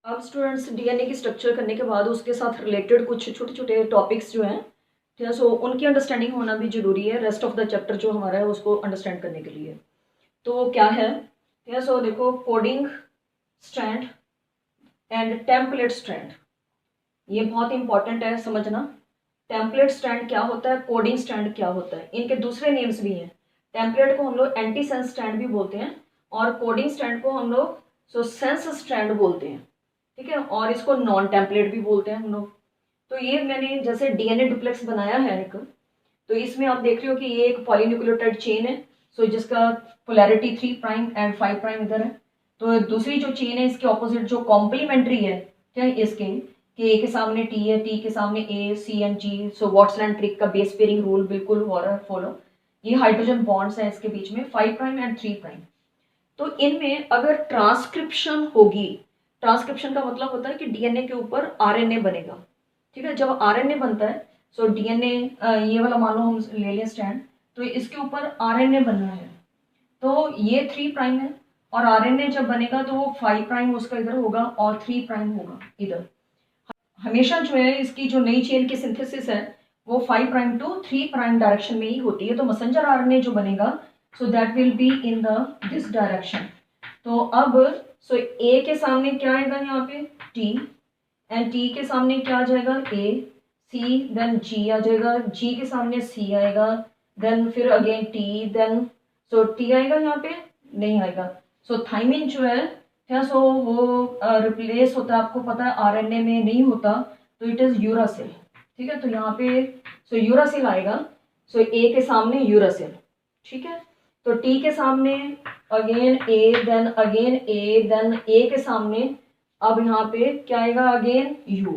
अब students DNA की structure करने के बाद उसके साथ रिलेटेड कुछ छोटे छोटे टॉपिक्स जो हैं, ठीक है, सो उनकी अंडरस्टैंडिंग होना भी जरूरी है रेस्ट ऑफ द चैप्टर जो हमारा है उसको अंडरस्टैंड करने के लिए। तो क्या है, ठीक है, सो देखो coding strand and template strand, ये बहुत इंपॉर्टेंट है समझना। टेम्पलेट स्ट्रैंड क्या होता है, कोडिंग स्ट्रैंड क्या होता है, इनके दूसरे नेम्स भी हैं। टेम्पलेट को हम लोग एंटी सेंस स्ट्रैंड भी बोलते हैं और कोडिंग स्ट्रैंड को हम लोग सेंस स्ट्रैंड बोलते हैं, ठीक है, और इसको नॉन टेम्पलेट भी बोलते हैं हम लोग। तो ये मैंने जैसे डीएनए डुप्लेक्स बनाया है एक, तो इसमें आप देख रहे हो कि ये एक पॉलीन्यूक्लियोटाइड चेन है, सो जिसका पोलैरिटी 3' एंड 5' इधर है। तो दूसरी जो चेन है इसके ऑपोजिट जो कॉम्प्लीमेंट्री है, क्या है इसके, कि ए के सामने टी है, टी के सामने A, C and G, so Watson and Crick का बेस पेयरिंग रूल बिल्कुल हो रहा है फॉलो। ये हाइड्रोजन बॉन्ड्स है इसके बीच में 5' एंड 3'। तो इनमें अगर ट्रांसक्रिप्शन होगी, ट्रांसक्रिप्शन का मतलब होता है कि डीएनए के ऊपर आरएनए बनेगा, ठीक है। जब आरएनए बनता है, सो डीएनए ये वाला मान लो हम ले लें स्टैंड, तो इसके ऊपर आरएनए बनना है, तो ये 3' है, और आरएनए जब बनेगा तो वो 5' उसका इधर होगा और 3' होगा इधर। हमेशा जो है इसकी जो नई चेन की सिंथेसिस है वो 5' टू 3' डायरेक्शन में ही होती है। तो मैसेंजर आरएनए जो बनेगा, so that will be in the this direction. तो अब सो ए के सामने क्या आएगा यहाँ पे टी, एंड टी के सामने क्या आ जाएगा ए, सी, देन जी आ जाएगा, जी के सामने सी आएगा, देन फिर again T, then so T आएगा यहाँ पे नहीं आएगा। सो थाइमिन जो है, क्या सो वो रिप्लेस होता है, आपको पता है आरएनए में नहीं होता, तो इट इज यूरासिल, ठीक है। तो यहाँ पे सो यूरासिल आएगा, सो ए के सामने यूरासिल, ठीक है। तो टी के सामने अगेन ए, देन अगेन ए, देन ए के सामने अब यहाँ पे क्या आएगा अगेन यू।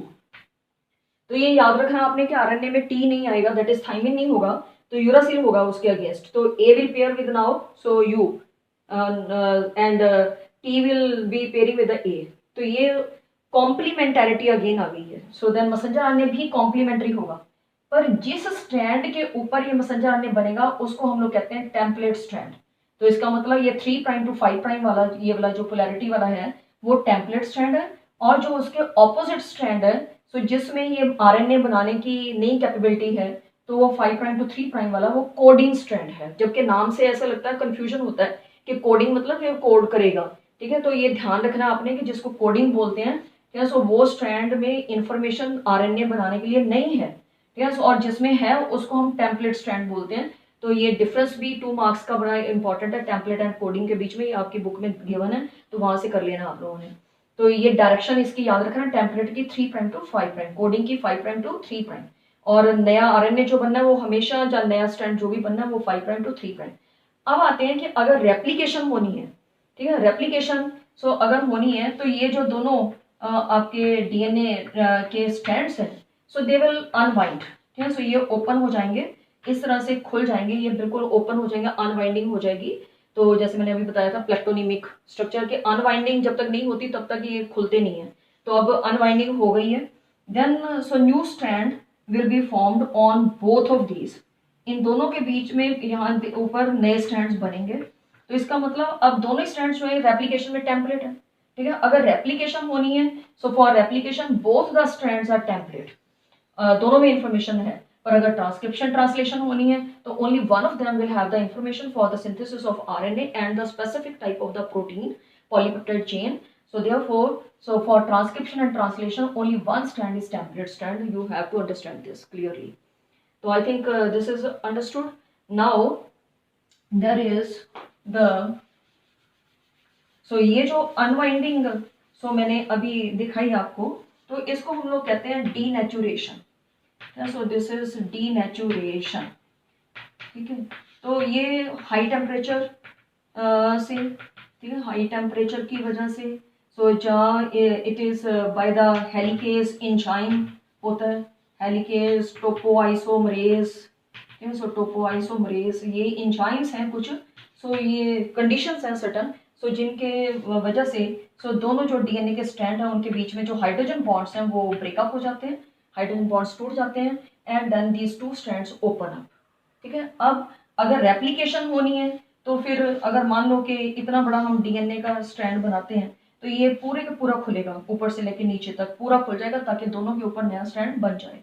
तो ये याद रखना आपने कि आरएनए में टी नहीं आएगा, दैट इज थाइमिन नहीं होगा, तो यूरासिल होगा उसके अगेंस्ट। तो A will pair with now so U and T will be pairing with A. तो ये कॉम्प्लीमेंटैरिटी अगेन आ गई है। सो देन मैसेंजर आरएनए भी कॉम्प्लीमेंट्री होगा, पर जिस स्ट्रैंड के ऊपर ये मैसेंजर आरएनए बनेगा उसको हम लोग कहते हैं टेम्पलेट स्ट्रैंड। तो इसका मतलब ये 3' टू 5' वाला ये वाला जो पोलैरिटी वाला है वो टेम्पलेट स्ट्रैंड है, और जो उसके ऑपोजिट स्ट्रैंड है, सो जिसमें ये आरएनए बनाने की नई कैपेबिलिटी है, तो वो 5' टू 3' वाला वो कोडिंग स्ट्रैंड है। जबकि नाम से ऐसा लगता है, कंफ्यूजन होता है कि कोडिंग मतलब ये कोड करेगा, ठीक है। तो ये ध्यान रखना आपने कि जिसको कोडिंग बोलते हैं, ठीक है, सो वो स्ट्रैंड में इंफॉर्मेशन आरएनए बनाने के लिए नहीं है, ठीक है, और जिसमें है उसको हम टेम्पलेट स्ट्रैंड बोलते हैं। तो ये डिफरेंस भी 2 मार्क्स का बड़ा इंपॉर्टेंट है, टेम्पलेट एंड कोडिंग के बीच में, ये आपकी बुक में गिवन है, तो वहां से कर लेना आप लोगों ने। तो ये डायरेक्शन इसकी याद रखना, टेम्पलेट की 3' टू 5', कोडिंग की 5' टू 3', और नया आरएनए जो बनना है वो हमेशा, या नया स्ट्रैंड जो भी बनना है वो 5' टू 3'। अब आते हैं कि अगर रेप्लीकेशन होनी है, ठीक है, रेप्लीकेशन सो अगर होनी है तो ये जो दोनों आपके डीएनए के स्ट्रैंड्स हैं, सो दे विल अनवाइंड, ठीक है। सो ये ओपन हो जाएंगे, इस तरह से खुल जाएंगे, ये बिल्कुल ओपन हो जाएंगे, अनवाइंडिंग हो जाएगी। तो जैसे मैंने अभी बताया था प्लेटोनिमिक स्ट्रक्चर के अनवाइंडिंग जब तक नहीं होती तब तक ये खुलते नहीं है। तो अब अनवाइंडिंग हो गई है, then so new strand will be formed on both of these, इन दोनों के बीच में यहाँ ऊपर नए स्ट्रैंड्स बनेंगे। तो इसका मतलब अब दोनों स्ट्रैंड्स जो है रेप्लीकेशन में टेम्पलेट है, ठीक है। अगर रेप्लीकेशन होनी है, so for replication both the strands are template, दोनों में इंफॉर्मेशन है। पर अगर ट्रांसक्रिप्शन ट्रांसलेशन होनी है तो only one of them will have the information for the synthesis of RNA and the specific type of the protein polypeptide chain. So therefore, so for transcription and translation, only one strand is template strand. You have to understand this clearly. So I think this is understood. Now there is the so ये जो unwinding so मैंने अभी दिखाई आपको, तो इसको हम लोग कहते हैं denaturation. So this is denaturation, ठीक है। तो ये हाई टेम्परेचर से, ठीक है, हाई टेम्परेचर की वजह से, सो जहाँ it is by the helicase enzyme होता है, हेलिकेज टोपोआइसोमरेज, ठीक है। सो टोपोआइसोमरेज ये एंजाइम्स हैं कुछ, सो ये कंडीशंस हैं सर्टन, सो जिनके वजह से सो दोनों जो डीएनए के स्ट्रैंड हैं उनके बीच में जो हाइड्रोजन बॉन्ड्स हैं वो ब्रेकअप हो जाते हैं, हाइड्रोजन बॉन्ड्स टूट जाते हैं, and then these 2 strands open up, ठीक है। अब अगर रेप्लीकेशन होनी है तो फिर अगर मान लो कि इतना बड़ा हम डीएनए का स्ट्रैंड बनाते हैं, तो ये पूरे का पूरा खुलेगा, ऊपर से लेकर नीचे तक पूरा खुल जाएगा ताकि दोनों के ऊपर नया स्ट्रैंड बन जाए।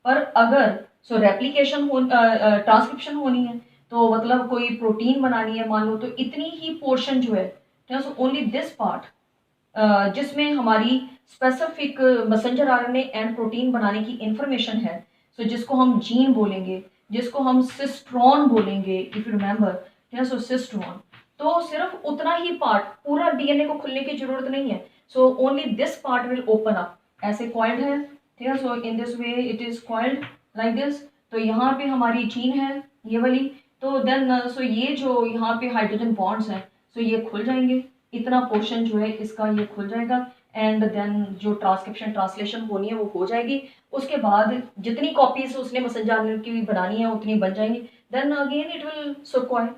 पर अगर रेप्लिकेशन हो ट्रांसक्रिप्शन होनी है, तो मतलब कोई प्रोटीन बनानी है मान लो, तो इतनी ही पोर्शन जो है सो ओनली दिस पार्ट जिसमें हमारी specific messenger RNA and protein बनाने की इंफॉर्मेशन है, सो जिसको हम जीन बोलेंगे, जिसको हम सिस्ट्रॉन बोलेंगे, if you remember so cistron, तो सिर्फ उतना ही पार्ट, पूरा डीएनए को खुलने की जरूरत नहीं है। So only this part will open up, ऐसे कॉइल्ड है, ठीक है। So in this way it is coiled like this. तो यहाँ पे हमारी जीन है ये वाली, तो देन सो ये जो यहाँ पे हाइड्रोजन बॉन्ड्स हैं सो ये खुल जाएंगे, इतना पोर्शन जो है इसका ये खुल जाएगा, एंड देन जो ट्रांसक्रिप्शन ट्रांसलेशन होनी है वो हो जाएगी। उसके बाद जितनी कॉपीज उसने मैसेंजर आरएनए की बनानी है उतनी बन जाएंगी, then again it will circulate,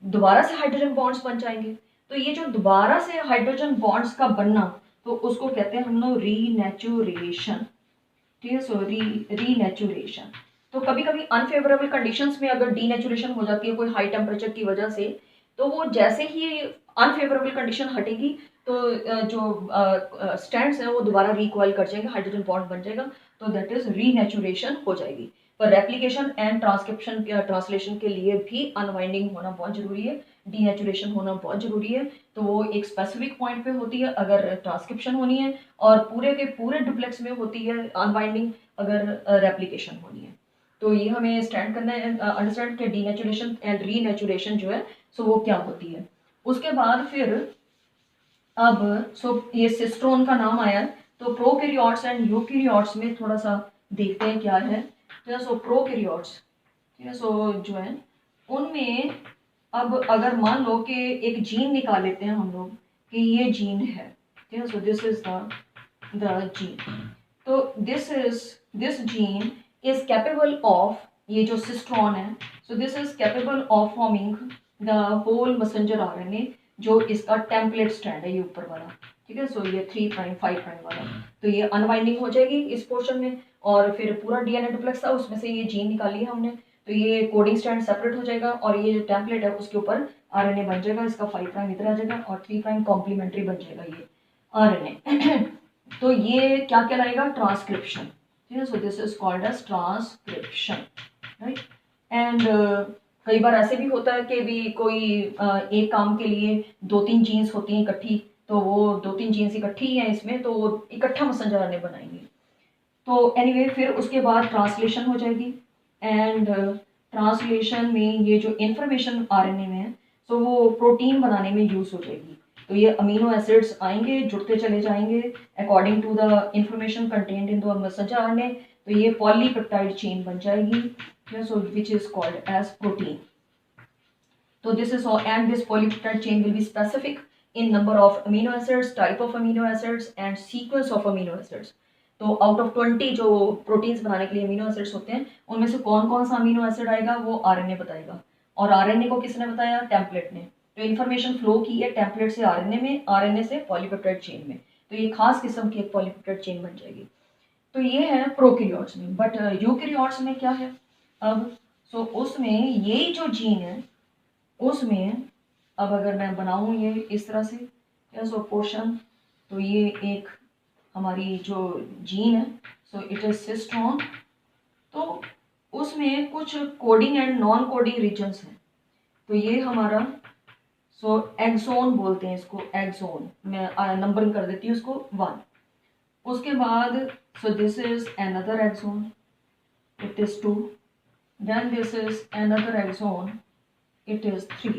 दोबारा से हाइड्रोजन बॉन्ड्स बन जाएंगे। तो ये जो दोबारा से हाइड्रोजन बॉन्ड्स का बनना, तो उसको कहते हैं हम लोग रीनेचुरेशन, ठीक है। सो रीनेचुरेशन। तो कभी कभी अनफेवरेबल कंडीशंस में अगर डीनेचुरेशन हो जाती है कोई हाई टेम्परेचर की वजह से, तो वो जैसे ही अनफेवरेबल कंडीशन हटेगी तो जो स्टैंड्स हैं वो दोबारा रिकॉइल कर जाएंगे, हाइड्रोजन बॉन्ड बन जाएगा, तो दैट इज रीनेचुरेशन हो जाएगी। पर रेप्लिकेशन एंड ट्रांसक्रिप्शन ट्रांसलेशन के लिए भी अनवाइंडिंग होना बहुत जरूरी है, डीनेचुरेशन होना बहुत जरूरी है। तो वो एक स्पेसिफिक पॉइंट पे होती है अगर ट्रांसक्रिप्शन होनी है, और पूरे के पूरे डुप्लेक्स में होती है अनवाइंडिंग अगर रेप्लिकेशन होनी है। तो ये हमें स्टैंड करना है, अंडरस्टैंड कि डीनेचुरेशन एंड रीनेचुरेशन जो है सो वो क्या होती है। उसके बाद फिर अब ये सिस्ट्रोन का नाम आया, तो प्रोकैरियोट्स एंड यूकैरियोट्स में थोड़ा सा देखते हैं क्या है। तो सो प्रोकैरियोट्स, ठीक है, सो जो है उनमें अब अगर मान लो कि एक जीन निकाल लेते हैं हम लोग कि ये जीन है, ठीक है। So this is the gene, तो this gene is capable of, ये जो सिस्ट्रॉन है, so this is capable of forming the whole messenger RNA, जो इसका टेम्पलेट स्ट्रैंड है ये ऊपर वाला, ठीक है। सो ये 3 प्राइम 5 प्राइम वाला, तो ये अनवाइंडिंग हो जाएगी इस पोर्शन में, और फिर पूरा डीएनए डुप्लेक्स था उसमें से ये जीन निकाली है हमने, तो ये कोडिंग स्ट्रैंड सेपरेट हो जाएगा, और ये जो टेम्पलेट है उसके ऊपर आरएनए बन जाएगा, इसका 5 प्राइम इधर आ जाएगा और 3 प्राइम कॉम्प्लीमेंट्री बन जाएगा ये आरएनए। तो ये क्या कहलाएगा, ट्रांसक्रिप्शन, ठीक है। So this is called as transcription, right. And कई बार ऐसे भी होता है कि भी कोई एक काम के लिए 2-3 जीन्स होती हैं इकट्ठी, तो वो 2-3 जीन्स इकट्ठी हैं इसमें, तो वो इकट्ठा मैसेंजर आरएनए बनाएंगे। तो एनीवे फिर उसके बाद ट्रांसलेशन हो जाएगी, एंड ट्रांसलेशन में ये जो इंफॉर्मेशन आरएनए में है तो वो प्रोटीन बनाने में यूज हो जाएगी। तो ये अमीनो एसिड्स आएंगे, जुड़ते चले जाएंगे according to the information contained in the messenger RNA, तो ये पॉलीपेप्टाइड चेन बन जाएगी, so which is called as protein. So this is all, and this polypeptide chain will be specific in number of amino acids, type of amino acids and sequence of amino acids. तो out of 20 जो proteins बनाने के लिए amino acids होते हैं उनमें से कौन कौन सा अमीनो एसिड आएगा वो आरएनए बताएगा, और आरएनए को किसने बताया, टेम्पलेट ने। तो इन्फॉर्मेशन फ्लो की है टेम्पलेट से आरएनए में, आरएनए से पॉलीपेप्टाइड चेन में, तो ये खास किस्म की एक पॉलीपेप्टाइड चेन बन जाएगी। तो ये है प्रोकैरियोट्स में, बट यूकैरियोट्स में क्या है अब, सो उसमें यही जो जीन है उसमें अब अगर मैं बनाऊं ये इस तरह से, सो पोर्शन, तो ये एक हमारी जो जीन है सो इट इज सिस्ट्रॉन, तो उसमें कुछ coding and non coding regions हैं। तो ये हमारा सो एक्सोन बोलते हैं इसको, एक्सोन, मैं नंबरिंग कर देती हूँ उसको 1। उसके बाद so this is another exon, it is 2, then this is another axon, it is 3,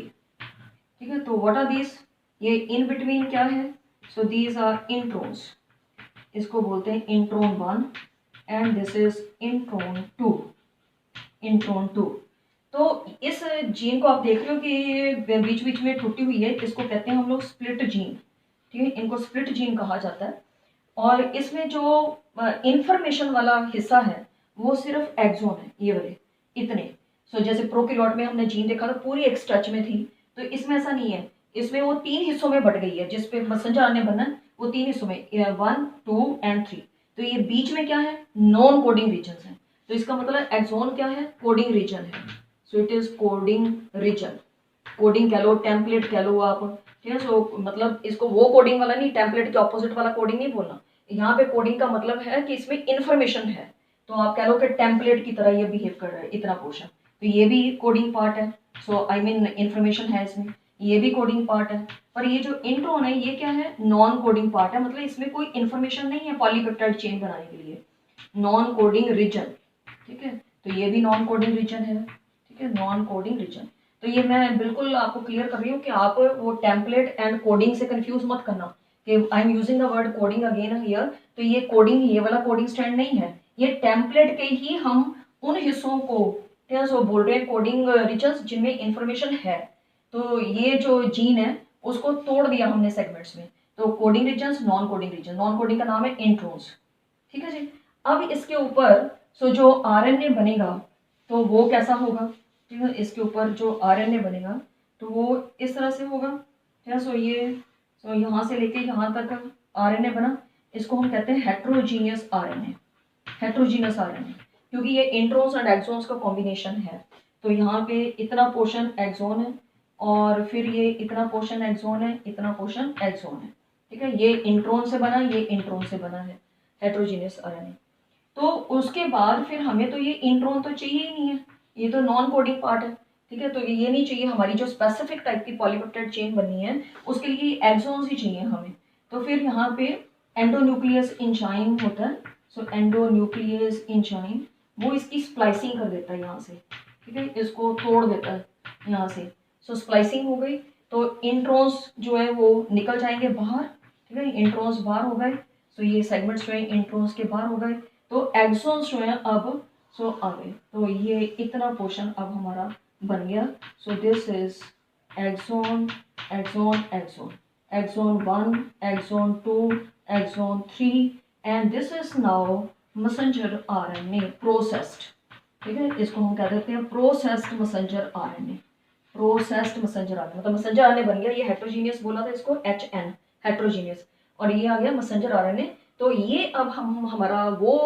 ठीक है। तो what are these, ये in between क्या है, so these are introns, इसको बोलते हैं intron 1 and this is intron 2, intron 2। तो इस जीन को आप देख रहे हो कि ये बीच बीच में टूटी हुई है, इसको कहते हैं हम लोग स्प्लिट जीन, ठीक है, इनको स्प्लिट जीन कहा जाता है। और इसमें जो इंफॉर्मेशन वाला हिस्सा है वो सिर्फ एक्सोन है, ये वाले इतने। सो जैसे प्रोकैरियोट में हमने जीन देखा था पूरी एक स्ट्रेच में थी, तो इसमें ऐसा नहीं है, इसमें वो 3 हिस्सों में बढ़ गई है, जिसपे मैसेंजर आरएनए बनना है वो 3 हिस्सों में, 1, 2 and 3। तो ये बीच में क्या है, नॉन कोडिंग रीजन है, तो इसका मतलब एक्सोन क्या है, कोडिंग रीजन है, so it is coding region. Coding कह लो, टेम्पलेट कह लो आप, ठीक है। सो मतलब इसको वो कोडिंग वाला नहीं, टेम्पलेट के ऑपोजिट वाला कोडिंग नहीं बोलना। यहाँ पे कोडिंग का मतलब है कि इसमें इंफॉर्मेशन है, तो आप कह लो कि टेम्पलेट की तरह ये बिहेव कर रहा है इतना पोर्शन, तो ये भी कोडिंग पार्ट है। सो आई मीन इंफॉर्मेशन है इसमें, ये भी कोडिंग पार्ट है। पर ये जो इंट्रोन है ये क्या है, नॉन कोडिंग पार्ट है, मतलब इसमें कोई इंफॉर्मेशन नहीं है पॉलीपेप्टाइड चेन बनाने के लिए, नॉन कोडिंग रीजन, ठीक है। तो ये भी नॉन कोडिंग रीजन है, ठीक है, नॉन कोडिंग रीजन। तो ये मैं बिल्कुल आपको क्लियर कर रही हूँ कि आप वो टेम्पलेट एंड कोडिंग से कंफ्यूज मत करना कि I am using the word coding again here. तो ये कोडिंग, ये वाला कोडिंग स्टैंड नहीं है, ये टेम्पलेट के ही हम उन हिस्सों को क्या सो बोल रहे हैं कोडिंग रीजन्स जिनमें इंफॉर्मेशन है। तो ये जो जीन है उसको तोड़ दिया हमने सेगमेंट्स में, तो coding regions, non coding region, non coding का नाम है इंट्रोन्स, ठीक है जी। अब इसके ऊपर सो जो आरएनए बनेगा तो वो कैसा होगा, ठीक है। इसके ऊपर जो आरएनए बनेगा तो वो इस तरह से होगा, ठीक है। सो यहाँ से लेके यहाँ तक आरएनए बना, इसको हम कहते हैं हेट्रोजीनियस आरएनए, हेट्रोजीनियस आरएनए, क्योंकि ये इंट्रोन्स एंड एक्सोन्स का कॉम्बिनेशन है। तो यहाँ पे इतना पोर्शन एक्सोन है और फिर ये इतना पोर्शन एक्सोन है, इतना पोर्शन एक्सोन है, ठीक है। ये इंट्रोन से बना, ये इंट्रोन से बना है हेट्रोजीनियस आरएनए। तो उसके बाद फिर हमें तो ये इंट्रोन तो चाहिए ही नहीं है, ये तो नॉन कोडिंग पार्ट है, ठीक है। तो ये नहीं चाहिए, हमारी जो स्पेसिफिक टाइप की पॉलीपेप्टाइड चेन बननी है उसके लिए एक्सोन्स ही चाहिए हमें। तो फिर यहाँ पे एंडोन्यूक्लियस एंजाइम होता है, सो एंडोन्यूक्लियस एंजाइम वो इसकी स्प्लाइसिंग कर देता है यहाँ से, ठीक है, इसको तोड़ देता है यहाँ से। सो स्प्लाइसिंग हो गई तो इंट्रोन्स जो है वो निकल जाएंगे बाहर, ठीक है, इंट्रोन्स बाहर हो गए। सो ये सेगमेंट्स जो है इंट्रोन्स के बाहर हो गए, तो एक्सोन्स जो है अब सो आ गए। तो ये इतना पोर्शन अब हमारा बन गया। So this is exon, exon, exon, exon 1, exon 2, exon 3, and this is now messenger RNA processed, ठीक है। इसको हम कह देते हैं processed messenger RNA, processed messenger RNA, मतलब मैसेंजर आरएनए बन गया। ये हेट्रोजीनियस बोला था इसको, HN हेट्रोजीनियस, और ये आ गया मैसेंजर आरएनए। तो ये अब हम हमारा वो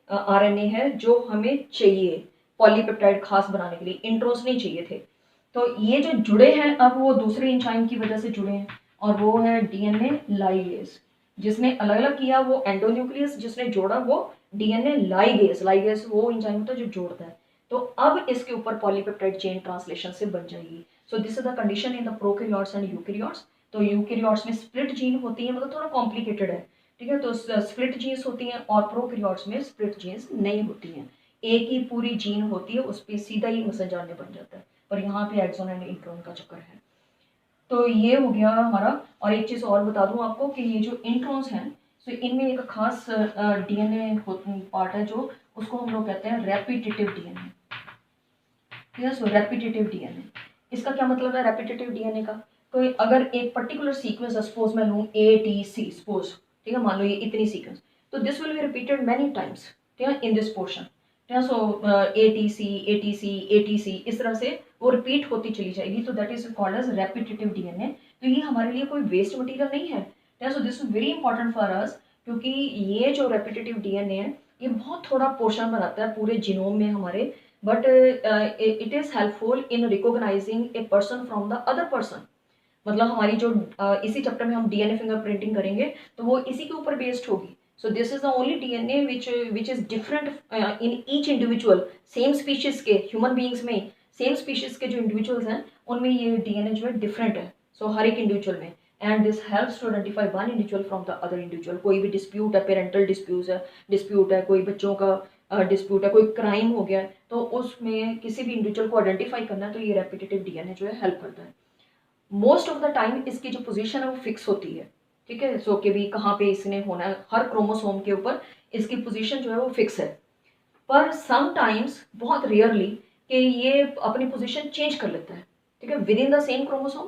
आरएनए है जो हमें चाहिए पॉलीपेप्टाइड खास बनाने के लिए, इंट्रोस नहीं चाहिए थे। तो ये जो जुड़े हैं अब वो दूसरे एंजाइम की वजह से जुड़े हैं, और वो है डीएनए लाइगेज, जिसने अलग अलग किया वो एंडोन्यूक्लियस, जिसने जोड़ा वो डीएनए लाइगेज, लाइगेज वो एंजाइम होता है जो जोड़ता है। तो अब इसके ऊपर पॉलीपेप्टाइड चेन ट्रांसलेशन से बन जाएगी। सो this is the condition in the prokaryotes and eukaryotes. तो यूकैरियोट्स में स्प्लिट जीन होती है, मतलब थोड़ा कॉम्प्लिकेटेड है, ठीक है। तो स्प्लिट जीन्स होती हैं और प्रोकैरियोट्स में स्प्लिट जीन्स नहीं होती हैं, एक ही पूरी जीन होती है, उस पर सीधा ही मैसेंजर आरएनए बन जाता है। पर यहाँ पे एक्सोन एंड इंट्रोन का चक्कर है। तो ये हो गया हमारा। और एक चीज़ और बता दूं आपको कि ये जो इंट्रोन्स हैं, तो इनमें एक खास डीएनए पार्ट है जो उसको हम लोग कहते हैं रेपिटेटिव डीएनए, ठीक है। सो रेपिटेटिव डीएनए, इसका क्या मतलब है रेपिटेटिव डीएनए का? कोई अगर एक पर्टिकुलर सीक्वेंस सपोज मैं लूँ ATC सपोज, ठीक है, मान लो ये इतनी सीक्वेंस, तो this will be repeated many times, ठीक है, इन दिस पोर्शन, ठीक है। सो ATC ATC ATC इस तरह से वो रिपीट होती चली जाएगी, तो that is called as repetitive DNA. तो ये हमारे लिए कोई वेस्ट मटेरियल नहीं है, ठीक है। So this is very important for us, क्योंकि ये जो रेपिटेटिव डीएनए है ये बहुत थोड़ा पोर्शन बनाता है पूरे जीनोम में हमारे, but it is helpful in recognizing a person from the other person। मतलब हमारी जो इसी चैप्टर में हम डीएनए फिंगरप्रिंटिंग करेंगे तो वो इसी के ऊपर बेस्ड होगी। सो this is the only DNA which is different in each individual, same species के ह्यूमन बीइंग्स में सेम स्पीशीज के जो इंडिविजुअल्स हैं उनमें ये डीएनए जो है डिफरेंट है, सो हर एक इंडिविजुअल में। And this helps to identify one individual from the other individual. कोई भी डिस्प्यूट है, पेरेंटल डिस्प्यूट है, कोई बच्चों का डिस्प्यूट है, कोई क्राइम हो गया है, तो उसमें किसी भी इंडिविजुअल को आइडेंटिफाई करना है तो ये रेपिटेटिव डीएनए जो है हेल्प करता है। मोस्ट ऑफ द टाइम इसकी जो पोजीशन है वो फिक्स होती है, ठीक है। सो कि भी कहाँ पे इसने होना है, हर क्रोमोसोम के ऊपर इसकी पोजीशन जो है वो फिक्स है। पर समटाइम्स, बहुत रेयरली, कि ये अपनी पोजीशन चेंज कर लेता है, ठीक है, with in the same chromosome,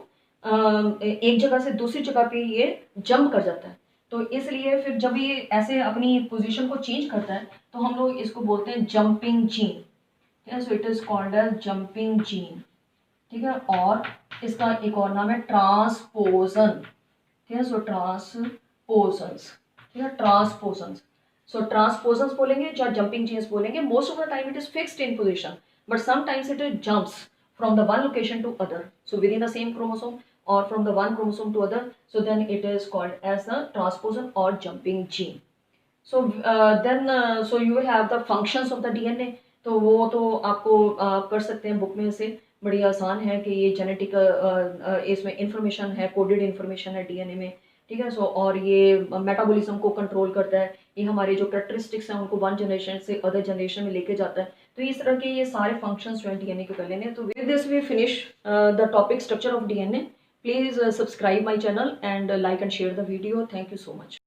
एक जगह से दूसरी जगह पे ये जंप कर जाता है। तो इसलिए फिर जब ये ऐसे अपनी पोजीशन को चेंज करता है तो हम लोग इसको बोलते हैं जंपिंग जीन, ठीक है। So it is called as jumping gene, ठीक है। और इसका एक और नाम है ट्रांसपोजन, ठीक है। सो ट्रांसपोजन्स, ठीक है, ट्रांसपोजन्स। सो ट्रांसपोजन्स बोलेंगे या जंपिंग जीन्स बोलेंगे। Most of the time it is fixed in position, but sometimes it jumps from the one location to other, so within the same chromosome or from the one chromosome to other, so then it is called as the transposon or jumping gene. So so you will have the functions of the DNA. तो वो तो आपको कर सकते हैं book में से, बड़ी आसान है कि ये जेनेटिक इसमें इंफॉर्मेशन है, कोडेड इंफॉर्मेशन है डीएनए में, ठीक है। सो और ये मेटाबॉलिज्म को कंट्रोल करता है, ये हमारे जो कैरेक्टरिस्टिक्स हैं उनको वन जनरेशन से अदर जनरेशन में लेके जाता है। तो इस तरह के ये सारे फंक्शंस जो हैं डीएनए के कर लेने हैं। तो with this we finish the topic structure of DNA. Please subscribe my channel and like and share the video. Thank you so much.